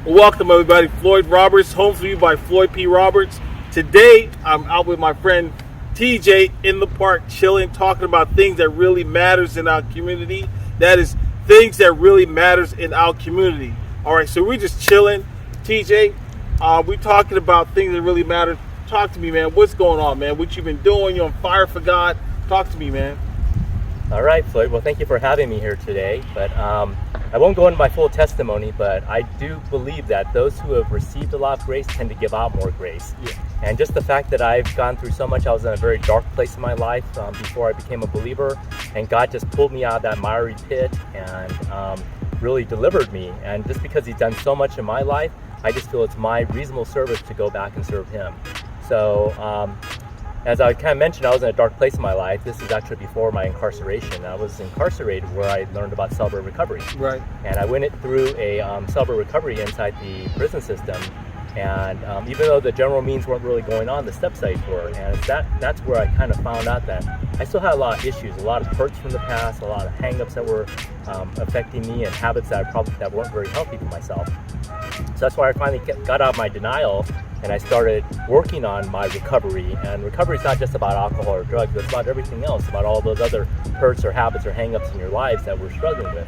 Welcome everybody. Floyd Roberts, home for you by Floyd P. Roberts. Today I'm out with my friend TJ in the park, chilling, talking about things that really matters in our community. That is things that really matters in our community. All right, so we're just chilling. TJ, we're talking about things that really matter. Talk to me, man. What's going on, man? What you been doing? You're on fire for God. Talk to me, man. All right, Floyd. Well, thank you for having me here today. But I won't go into my full testimony, but I do believe that those who have received a lot of grace tend to give out more grace. Yeah. And just the fact that I've gone through so much, I was in a very dark place in my life before I became a believer, and God just pulled me out of that miry pit and really delivered me. And just because He's done so much in my life, I just feel it's my reasonable service to go back and serve Him. So as I kind of mentioned, I was in a dark place in my life. This is actually before my incarceration. I was incarcerated where I learned about celebrate recovery. Right. And I went through a celebrate recovery inside the prison system. And even though the general means weren't really going on, the step studies were. And that's where I kind of found out that I still had a lot of issues, a lot of hurts from the past, a lot of hang-ups that were affecting me, and habits that weren't very healthy for myself. So that's why I finally got out of my denial, and I started working on my recovery. And recovery is not just about alcohol or drugs, but it's about everything else, about all those other hurts or habits or hang-ups in your lives that we're struggling with.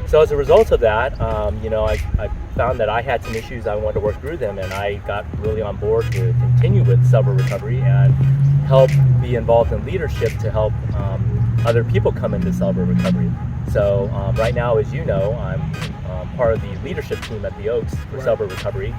So as a result of that, I found that I had some issues. I wanted to work through them, and I got really on board to continue with sober recovery and help be involved in leadership to help other people come into sober recovery. So right now, as you know, I'm part of the leadership team at the Oaks for sober recovery.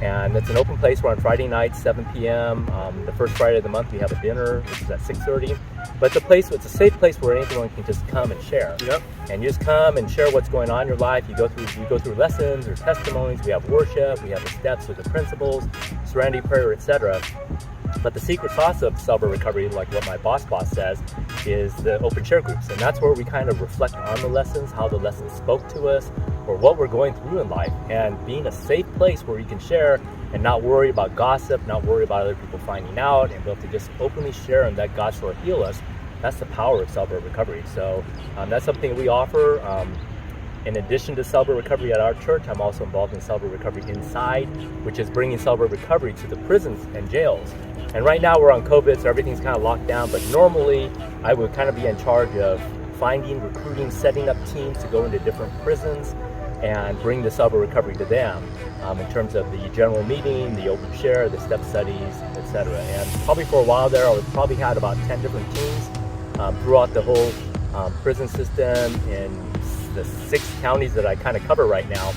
And it's an open place. We're on Friday nights, 7 p.m. The first Friday of the month, we have a dinner, which is at 6:30. But it's a safe place where anyone can just come and share. Yep. And you just come and share what's going on in your life. You go through lessons or testimonies. We have worship. We have the steps with the principles, serenity prayer, etc. But the secret sauce of sober recovery, like what my boss says, is the open share groups. And that's where we kind of reflect on the lessons, how the lessons spoke to us, or what we're going through in life. And being a safe place where you can share and not worry about gossip, not worry about other people finding out, and be able to just openly share and let God sort of heal us. That's the power of sober recovery. So that's something we offer. In addition to sober recovery at our church, I'm also involved in sober recovery inside, which is bringing sober recovery to the prisons and jails. And right now we're on COVID, so everything's kind of locked down, but normally I would kind of be in charge of finding, recruiting, setting up teams to go into different prisons and bring the sober recovery to them in terms of the general meeting, the open share, the step studies, etc. And probably for a while there, I probably had about 10 different teams throughout the whole prison system in the 6 counties that I kind of cover right now.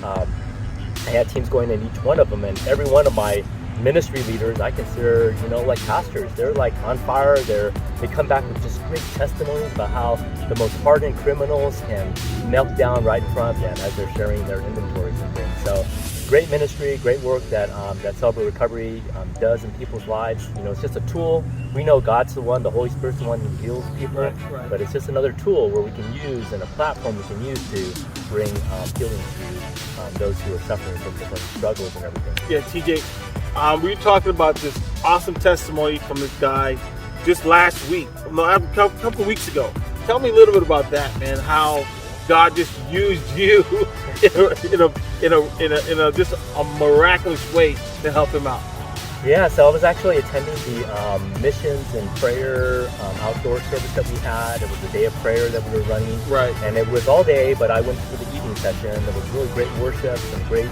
I had teams going in each one of them, and every one of my ministry leaders I consider, like pastors. They're like on fire. They come back with just great testimonies about how the most hardened criminals can melt down right in front of them as they're sharing their inventories and things. So great ministry, great work that sober recovery does in people's lives. It's just a tool. We know God's the one, the Holy Spirit's the one who heals people, Right. But it's just another tool where we can use, and a platform we can use to bring healing to those who are suffering from different struggles and everything. Yeah, TJ, we were talking about this awesome testimony from this guy just last week, a couple of weeks ago. Tell me a little bit about that, man. How God just used you in a just a miraculous way to help him out. Yeah, so I was actually attending the missions and prayer outdoor service that we had. It was a day of prayer that we were running. Right. And it was all day, but I went through the evening session. There was really great worship, some great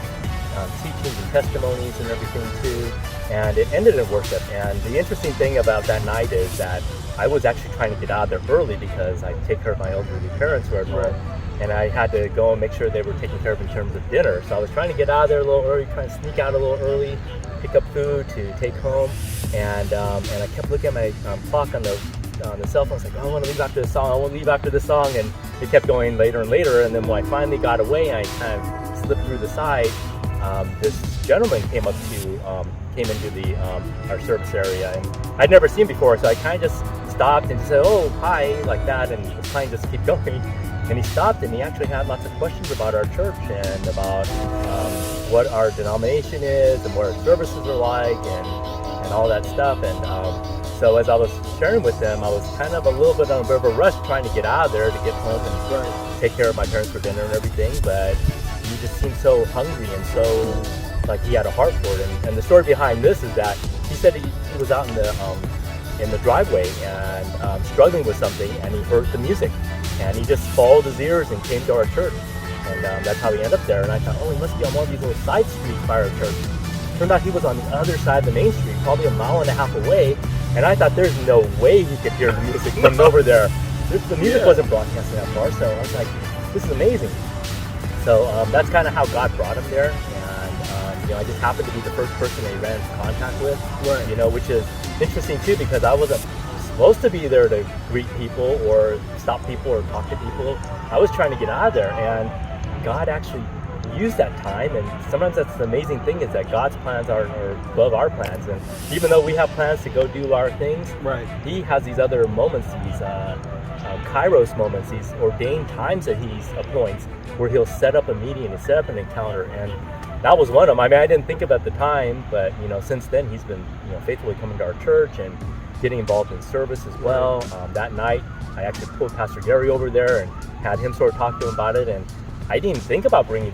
teachings and testimonies and everything too. And it ended in worship. And the interesting thing about that night is that I was actually trying to get out of there early because I take care of my elderly parents who are at home. And I had to go and make sure they were taken care of in terms of dinner. So I was trying to get out of there a little early, trying to sneak out a little early, pick up food to take home. And I kept looking at my clock on the cell phone. I was like, I want to leave after this song. And it kept going later and later. And then when I finally got away, I kind of slipped through the side. This gentleman came into the our service area, and I'd never seen him before, so I kind of just stopped and just said, "Oh, hi," like that, and was trying to just keep going. And he stopped, and he actually had lots of questions about our church and about what our denomination is and what our services are like, and all that stuff. And so as I was sharing with them, I was kind of a little bit on a bit of a rush trying to get out of there to get home and take care of my parents for dinner and everything. But you just seemed so hungry and so like he had a heart for it. And the story behind this is that he said he was out in the driveway and struggling with something, and he heard the music, and he just followed his ears and came to our church, and that's how he ended up there. And I thought, oh, he must be on one of these little side streets by our church. Turned out he was on the other side of the main street, probably 1.5 miles away, and I thought there's no way he could hear the music from over there. The music wasn't broadcasting that far, so I was like, this is amazing. So that's kind of how God brought him there, and I just happened to be the first person that he ran into contact with, Right. Which is interesting too, because I wasn't supposed to be there to greet people or stop people or talk to people. I was trying to get out of there, and God actually used that time. And sometimes that's the amazing thing, is that God's plans are above our plans, and even though we have plans to go do our things, Right. he has these other moments, these kairos moments, these ordained times that he appoints, where he'll set up a meeting and set up an encounter. And that was one of them. I mean, I didn't think about the time, but since then he's been faithfully coming to our church and getting involved in service as well. That night I actually pulled Pastor Gary over there and had him sort of talk to him about it, and I didn't even think about bringing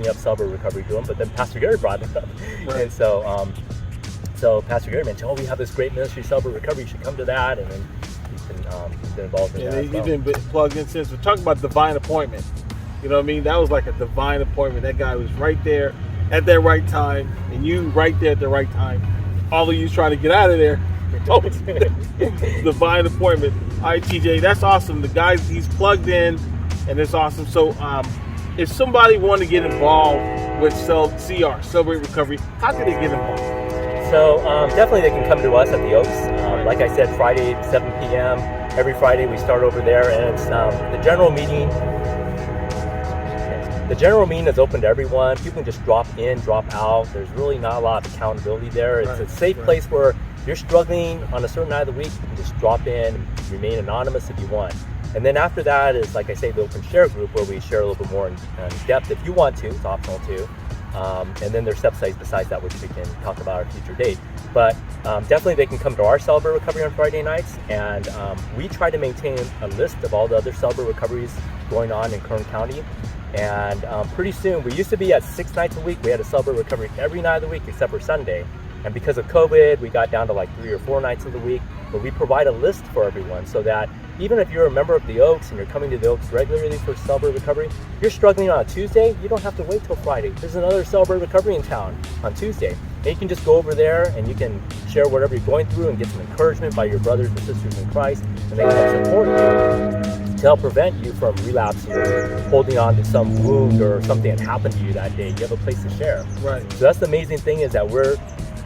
up Celebrate Recovery to him, but then Pastor Gary brought it up. Right. And so Pastor Gary mentioned, we have this great ministry, Celebrate Recovery, you should come to that. And then he's been involved in that as well. He's been plugged in since. We're talking about divine appointment. You know what I mean? That was like a divine appointment. That guy was right there at that right time, and you right there at the right time. All of you trying to get out of there. Oh, divine appointment. All right, TJ, that's awesome. The guy, he's plugged in, and it's awesome. So, if somebody want to get involved with CR, Celebrate Recovery, how can they get involved? So definitely they can come to us at the Oaks. Like I said, Friday, 7 p.m. Every Friday we start over there, and it's the general meeting. The general meeting is open to everyone. People can just drop in, drop out. There's really not a lot of accountability there. It's a safe place where if you're struggling on a certain night of the week, you can just drop in, remain anonymous if you want. And then after that is, like I say, the open share group, where we share a little bit more in depth if you want to. It's optional too. And then there's steps besides that, which we can talk about at a future date. But definitely they can come to our Celebrate Recovery on Friday nights, and we try to maintain a list of all the other Celebrate Recoveries going on in Kern County. And pretty soon, we used to be at 6 nights a week. We had a Celebrate Recovery every night of the week except for Sunday. And because of COVID, we got down to like 3 or 4 nights of the week. But we provide a list for everyone, so that even if you're a member of the Oaks and you're coming to the Oaks regularly for Celebrate Recovery, you're struggling on a Tuesday, you don't have to wait till Friday. There's another Celebrate Recovery in town on Tuesday. And you can just go over there and you can share whatever you're going through and get some encouragement by your brothers and sisters in Christ, and they can help support you to help prevent you from relapsing or holding on to some wound or something that happened to you that day. You have a place to share. Right. So that's the amazing thing, is that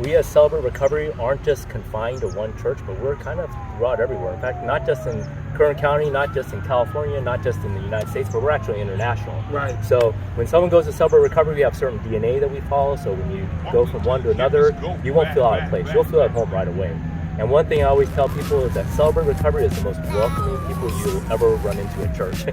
we as Celebrate Recovery aren't just confined to one church, but we're kind of throughout everywhere. In fact, not just in Kern County, not just in California, not just in the United States, but we're actually international. Right. So when someone goes to Celebrate Recovery, we have certain DNA that we follow. So when you go from one to another, you won't feel out of place. You'll feel at home right away. And one thing I always tell people is that Celebrate Recovery is the most welcoming people you'll ever run into at church.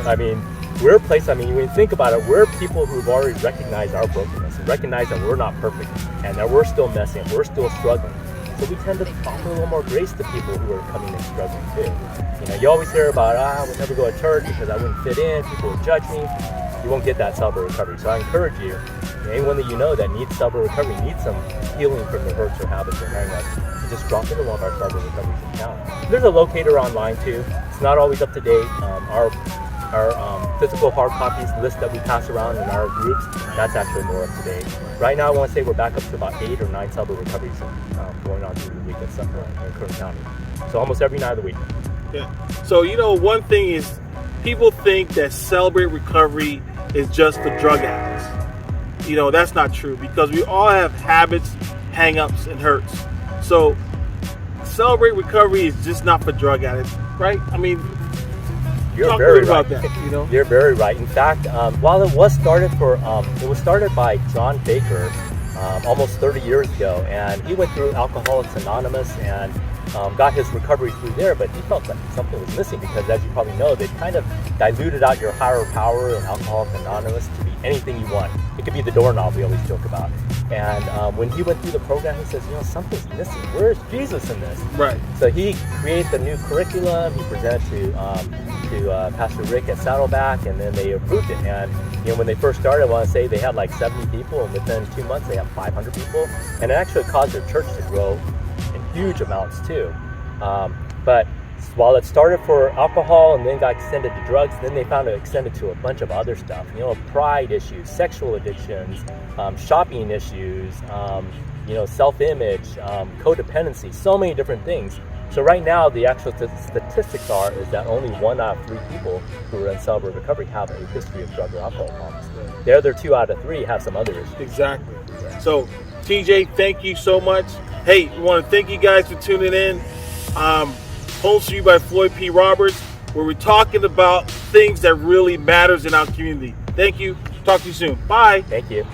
I mean, we're a place, when you think about it, we're people who've already recognized our brokenness and recognize that we're not perfect and that we're still messy and we're still struggling. So we tend to offer a little more grace to people who are coming and struggling too. You always hear about, I would never go to church because I wouldn't fit in, people would judge me. You won't get that Celebrate Recovery. So I encourage you, anyone that you know that needs Celebrate Recovery, needs some healing from their hurts or habits or hang-ups, just drop into one of our Celebrate Recoveries in town. There's a locator online too. It's not always up to date. Our physical hard copies list that we pass around in our groups, that's actually more up to date. Right now, I want to say we're back up to about 8 or 9 Celebrate Recoveries going on through the week in Kern County. So almost every night of the week. Yeah. So, one thing is, people think that Celebrate Recovery is just for drug addicts. That's not true, because we all have habits, hang-ups, and hurts. So, Celebrate Recovery is just not for drug addicts, right? You're talk very about right. that. You're very right. In fact, while it was started by John Baker almost 30 years ago, and he went through Alcoholics Anonymous and got his recovery through there, but he felt like something was missing, because as you probably know, they kind of diluted out your higher power in Alcoholics Anonymous to be anything you want. It could be the doorknob we always joke about. And when he went through the program, he says, something's missing. Where's Jesus in this? Right. So he created the new curriculum. He presented to Pastor Rick at Saddleback, and then they approved it. And when they first started, I want to say they had like 70 people, and within 2 months they have 500 people. And it actually caused their church to grow in huge amounts too. But while it started for alcohol and then got extended to drugs, then they found it extended to a bunch of other stuff. Pride issues, sexual addictions, shopping issues, self-image, codependency, so many different things. So right now, the actual statistics is that only 1 out of 3 people who are in sober recovery have a history of drug or alcohol problems. The other 2 out of 3 have some other issues. Exactly. So, TJ, thank you so much. Hey, we want to thank you guys for tuning in. Homes for You by Floyd P. Roberts, where we're talking about things that really matters in our community. Thank you. Talk to you soon. Bye. Thank you.